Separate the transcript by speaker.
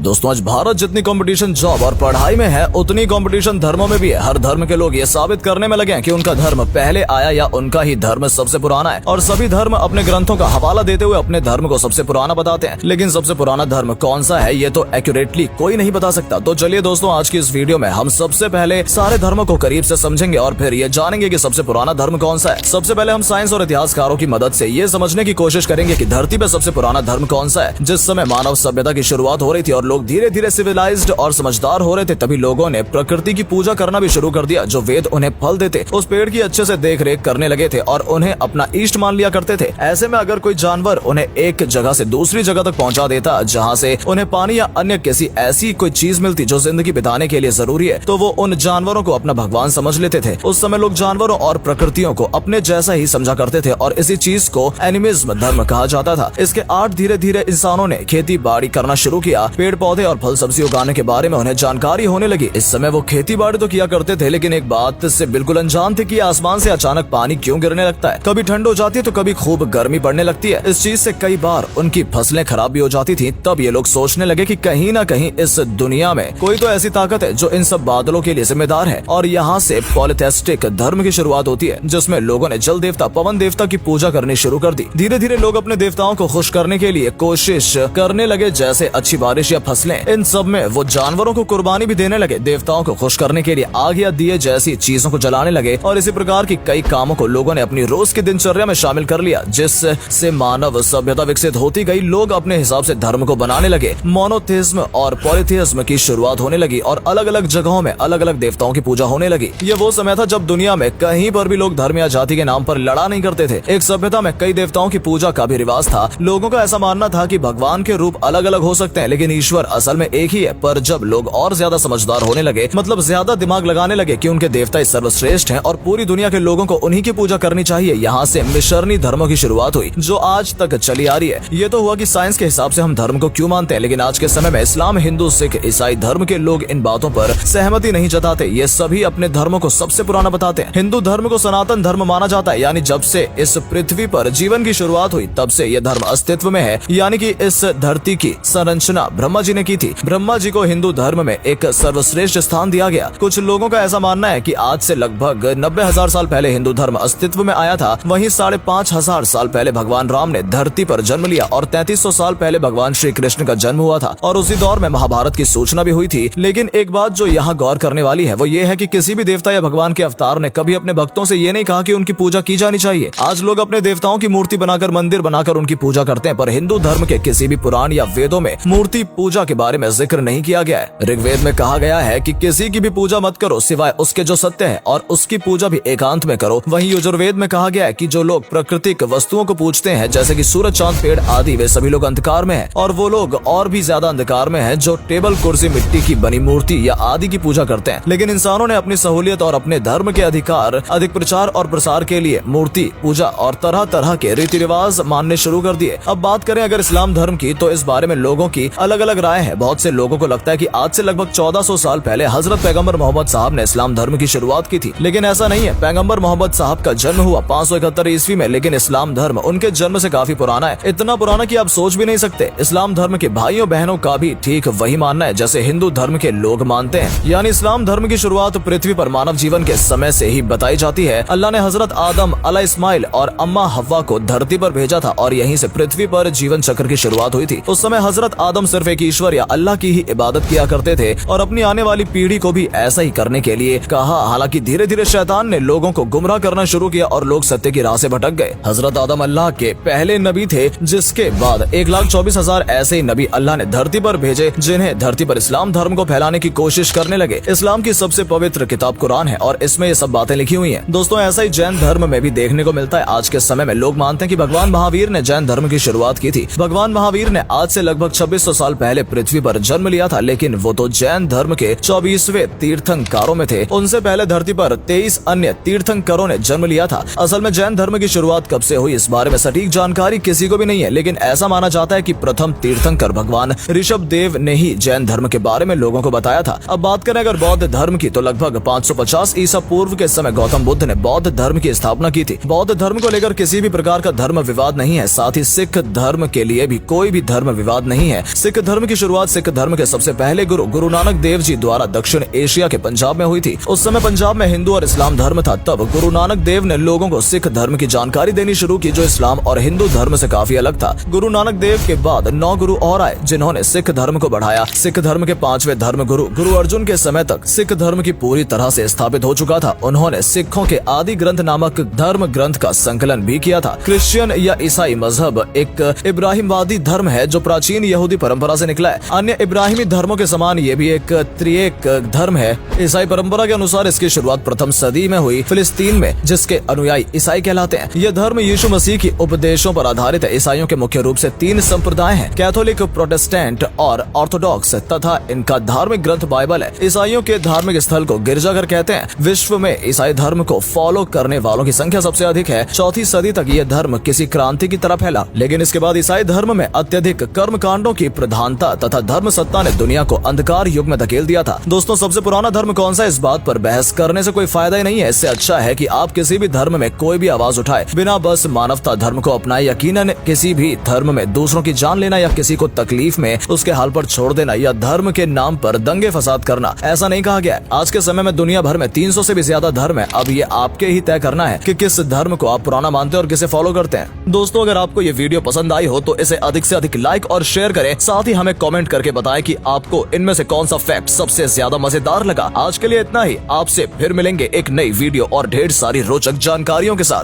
Speaker 1: दोस्तों आज भारत जितनी कंपटीशन जॉब और पढ़ाई में है उतनी कंपटीशन धर्मों में भी है। हर धर्म के लोग ये साबित करने में लगे हैं कि उनका धर्म पहले आया या उनका ही धर्म सबसे पुराना है। और सभी धर्म अपने ग्रंथों का हवाला देते हुए अपने धर्म को सबसे पुराना बताते हैं। लेकिन सबसे पुराना धर्म कौन सा है ये तो एक्यूरेटली कोई नहीं बता सकता। तो चलिए दोस्तों आज की इस वीडियो में हम सबसे पहले सारे धर्मों को करीब से समझेंगे और फिर ये जानेंगे कि सबसे पुराना धर्म कौन सा है। सबसे पहले हम साइंस और इतिहासकारों की मदद से ये समझने की कोशिश करेंगे कि धरती पे सबसे पुराना धर्म कौन सा है। जिस समय मानव सभ्यता की शुरुआत हो रही थी और लोग धीरे धीरे सिविलाइज्ड और समझदार हो रहे थे, तभी लोगों ने प्रकृति की पूजा करना भी शुरू कर दिया। जो वेद उन्हें फल देते उस पेड़ की अच्छे से देख रेख करने लगे थे और उन्हें अपना इष्ट मान लिया करते थे। ऐसे में अगर कोई जानवर उन्हें एक जगह से दूसरी जगह तक पहुंचा देता जहां से उन्हें पानी या अन्य किसी ऐसी कोई चीज मिलती जो जिंदगी बिताने के लिए जरूरी है, तो वो उन जानवरों को अपना भगवान समझ लेते थे। उस समय लोग जानवरों और प्रकृतियों को अपने जैसा ही समझा करते थे और इसी चीज को एनिमिज्म धर्म कहा जाता था। इसके आठ धीरे धीरे इंसानों ने खेती बाड़ी करना शुरू किया। पेड़ पौधे और फल सब्जी उगाने के बारे में उन्हें जानकारी होने लगी। इस समय वो खेती बाड़ी तो किया करते थे, लेकिन एक बात से बिल्कुल अनजान थे कि आसमान से अचानक पानी क्यों गिरने लगता है। कभी ठंड हो जाती है तो कभी खूब गर्मी पड़ने लगती है। इस चीज से कई बार उनकी फसलें खराब भी हो जाती थी। तब ये लोग सोचने लगे कि कहीं ना कहीं इस दुनिया में कोई तो ऐसी ताकत है जो इन सब बादलों के लिए जिम्मेदार है। और यहाँ से पॉलिथेइस्टिक धर्म की शुरुआत होती है, जिसमें लोगों ने जल देवता, पवन देवता की पूजा करनी शुरू कर दी। धीरे धीरे लोग अपने देवताओं को खुश करने के लिए कोशिश करने लगे, जैसे अच्छी बारिश या फसलें। इन सब में वो जानवरों को कुर्बानी भी देने लगे। देवताओं को खुश करने के लिए आग या दिए जैसी चीजों को जलाने लगे और इसी प्रकार की कई कामों को लोगों ने अपनी रोज की दिनचर्या में शामिल कर लिया, जिससे मानव सभ्यता विकसित होती गई। लोग अपने हिसाब से धर्म को बनाने लगे। मोनोथेइज्म और पॉलीथेइज्म की शुरुआत होने लगी और अलग अलग जगहों में अलग अलग देवताओं की पूजा होने लगी। ये वो समय था जब दुनिया में कहीं पर भी लोग धर्म या जाति के नाम पर लड़ा नहीं करते थे। एक सभ्यता में कई देवताओं की पूजा का भी रिवाज था। लोगों का ऐसा मानना था कि भगवान के रूप अलग अलग हो सकते हैं, लेकिन ईश्वर असल में एक ही है। पर जब लोग और ज्यादा समझदार होने लगे, मतलब ज्यादा दिमाग लगाने लगे कि उनके देवता सर्वश्रेष्ठ हैं और पूरी दुनिया के लोगों को उन्हीं की पूजा करनी चाहिए, यहाँ से मिशरनी धर्मों की शुरुआत हुई, जो आज तक चली आ रही है। ये तो हुआ कि साइंस के हिसाब से हम धर्म को क्यों मानते हैं, लेकिन आज के समय में इस्लाम, हिंदू, सिख, ईसाई धर्म के लोग इन बातों पर सहमति नहीं जताते। ये सभी अपने धर्मों को सबसे पुराना बताते हैं। हिंदू धर्म को सनातन धर्म माना जाता है, यानी जब से इस पृथ्वी पर जीवन की शुरुआत हुई तब से ये धर्म अस्तित्व में है, यानी कि इस धरती की संरचना ब्रह्मा जी ने की थी। ब्रह्मा जी को हिंदू धर्म में एक सर्वश्रेष्ठ स्थान दिया गया। कुछ लोगों का ऐसा मानना है कि आज से लगभग 90,000 साल पहले हिंदू धर्म अस्तित्व में आया था। वहीं 5,500 साल पहले भगवान राम ने धरती पर जन्म लिया और 3300 साल पहले भगवान श्री कृष्ण का जन्म हुआ था और उसी दौर में महाभारत की सूचना भी हुई थी। लेकिन एक बात जो यहाँ गौर करने वाली है वो ये है कि किसी भी देवता या भगवान के अवतार ने कभी अपने भक्तों से ये नहीं कहा कि उनकी पूजा की जानी चाहिए। आज लोग अपने देवताओं की मूर्ति बनाकर, मंदिर बनाकर उनकी पूजा करते हैं, पर हिंदू धर्म के किसी भी पुराण या वेदों में मूर्ति पूजा के बारे में जिक्र नहीं किया गया है। ऋग्वेद में कहा गया है कि किसी की भी पूजा मत करो सिवाय उसके जो सत्य है, और उसकी पूजा भी एकांत में करो। वहीं यजुर्वेद में कहा गया है कि जो लोग प्राकृतिक वस्तुओं को पूजते हैं, जैसे कि सूरज, चांद, पेड़ आदि, वे सभी लोग अंधकार में हैं, और वो लोग और भी ज्यादा अंधकार में हैं जो टेबल, कुर्सी, मिट्टी की बनी मूर्ति या आदि की पूजा करते हैं। लेकिन इंसानों ने अपनी सहूलियत और अपने धर्म के अधिकार अधिक प्रचार और प्रसार के लिए मूर्ति पूजा और तरह तरह के रीति रिवाज मानने शुरू कर दिए। अब बात करें अगर इस्लाम धर्म की, तो इस बारे में लोगों की अलग अलग राय है। बहुत से लोगों को लगता है कि आज से लगभग 1400 साल पहले हजरत पैगंबर मोहम्मद साहब ने इस्लाम धर्म की शुरुआत की थी, लेकिन ऐसा नहीं है। पैगंबर मोहम्मद साहब का जन्म हुआ 571 ईस्वी में, लेकिन इस्लाम धर्म उनके जन्म से काफी पुराना है। इतना पुराना कि आप सोच भी नहीं सकते। इस्लाम धर्म के भाइयों बहनों का भी ठीक वही मानना है जैसे हिंदू धर्म के लोग मानते हैं, यानी इस्लाम धर्म की शुरुआत पृथ्वी पर मानव जीवन के समय से ही बताई जाती है। अल्लाह ने हजरत आदम अलैहिस्सलाम और अम्मा हव्वा को धरती पर भेजा था और यहीं से पृथ्वी पर जीवन चक्र की शुरुआत हुई थी। उस समय हजरत आदम सिर्फ एक ईश्वर या अल्लाह की ही इबादत किया करते थे और अपनी आने वाली पीढ़ी को भी ऐसा ही करने के लिए कहा। हालांकि धीरे धीरे शैतान ने लोगों को गुमराह करना शुरू किया और लोग सत्य की राह से भटक गए। हजरत आदम अल्लाह के पहले नबी थे, जिसके बाद 1,24,000 ऐसे ही नबी अल्लाह ने धरती पर भेजे, जिन्हें धरती पर इस्लाम धर्म को फैलाने की कोशिश करने लगे। इस्लाम की सबसे पवित्र किताब कुरान है और इसमें ये सब बातें लिखी हुई हैं। दोस्तों ऐसा ही जैन धर्म में भी देखने को मिलता है। आज के समय में लोग मानते हैं कि भगवान महावीर ने जैन धर्म की शुरुआत की थी। भगवान महावीर ने आज से लगभग 2600 साल पहले पृथ्वी पर जन्म लिया था, लेकिन वो तो जैन धर्म के 24वें तीर्थंकरों में थे। उनसे पहले धरती पर 23 अन्य तीर्थंकरों ने जन्म लिया था। असल में जैन धर्म की शुरुआत कब से हुई इस बारे में सटीक जानकारी किसी को भी नहीं है, लेकिन ऐसा माना जाता है कि प्रथम तीर्थंकर भगवान ऋषभ देव ने ही जैन धर्म के बारे में लोगों को बताया था। अब बात करें अगर बौद्ध धर्म की, तो लगभग 550 ईसा पूर्व के समय गौतम बुद्ध ने बौद्ध धर्म की स्थापना की थी। बौद्ध धर्म को लेकर किसी भी प्रकार का धर्म विवाद नहीं है। साथ ही सिख धर्म के लिए भी कोई भी धर्म विवाद नहीं है। सिख धर्म की शुरुआत सिख धर्म के सबसे पहले गुरु गुरु नानक देव जी द्वारा दक्षिण एशिया के पंजाब में हुई थी। उस समय पंजाब में हिंदू और इस्लाम धर्म था। तब गुरु नानक देव ने लोगों को सिख धर्म की जानकारी देनी शुरू की, जो इस्लाम और हिंदू धर्म से काफी अलग था। गुरु नानक देव के बाद 9 गुरु और आए, जिन्होंने सिख धर्म को बढ़ाया। सिख धर्म के 5वें धर्म गुरु गुरु अर्जुन के समय तक सिख धर्म की पूरी तरह से स्थापित हो चुका था। उन्होंने सिखों के आदि ग्रंथ नामक धर्म ग्रंथ का संकलन भी किया था। क्रिश्चियन या ईसाई मजहब एक इब्राहिमवादी धर्म है जो प्राचीन यहूदी परंपरा से निकला है। अन्य इब्राहिमी धर्मों के समान ये भी एक त्रिएक धर्म है। ईसाई परंपरा के अनुसार इसकी शुरुआत प्रथम सदी में हुई फिलिस्तीन में, जिसके अनुयायी ईसाई कहलाते हैं। यह धर्म यीशु मसीह की उपदेशों पर आधारित है। ईसाइयों के मुख्य रूप से 3 संप्रदाय हैं, कैथोलिक, प्रोटेस्टेंट और ऑर्थोडॉक्स, तथा इनका धार्मिक ग्रंथ बाइबल है। ईसाइयों के धार्मिक स्थल को गिरजाघर कहते हैं। विश्व में ईसाई धर्म को फॉलो करने वालों की संख्या सबसे अधिक है। 4वीं सदी तक यह धर्म किसी क्रांति की तरह फैला, लेकिन इसके बाद ईसाई धर्म में अत्यधिक कर्म कांडों की प्रधानता तथा धर्म सत्ता ने दुनिया को अंधकार युग में धकेल दिया था। दोस्तों, सबसे पुराना धर्म कौन सा, इस बात पर बहस करने से कोई फायदा ही नहीं है। इससे अच्छा है कि आप किसी भी धर्म में कोई भी आवाज उठाए, बिना बस मानवता धर्म को अपनाए। यकीनन किसी भी धर्म में दूसरों की जान लेना या किसी को तकलीफ में उसके हाल पर छोड़ देना या धर्म के नाम पर दंगे फसाद करना, ऐसा नहीं कहा गया है। आज के समय में दुनिया भर में 300 से भी ज्यादा धर्म है। अब ये आपके ही तय करना है कि किस धर्म को आप पुराना मानते हैं और किसे फॉलो करते हैं। दोस्तों, अगर आपको ये वीडियो पसंद आई हो तो इसे अधिक से अधिक लाइक और शेयर करें। साथ ही हमें कमेंट करके बताएं कि आपको इनमें से कौन सा फैक्ट सबसे ज्यादा मजेदार लगा। आज के लिए इतना ही। आपसे फिर मिलेंगे एक नई वीडियो और ढेर सारी रोचक जानकारियों के साथ।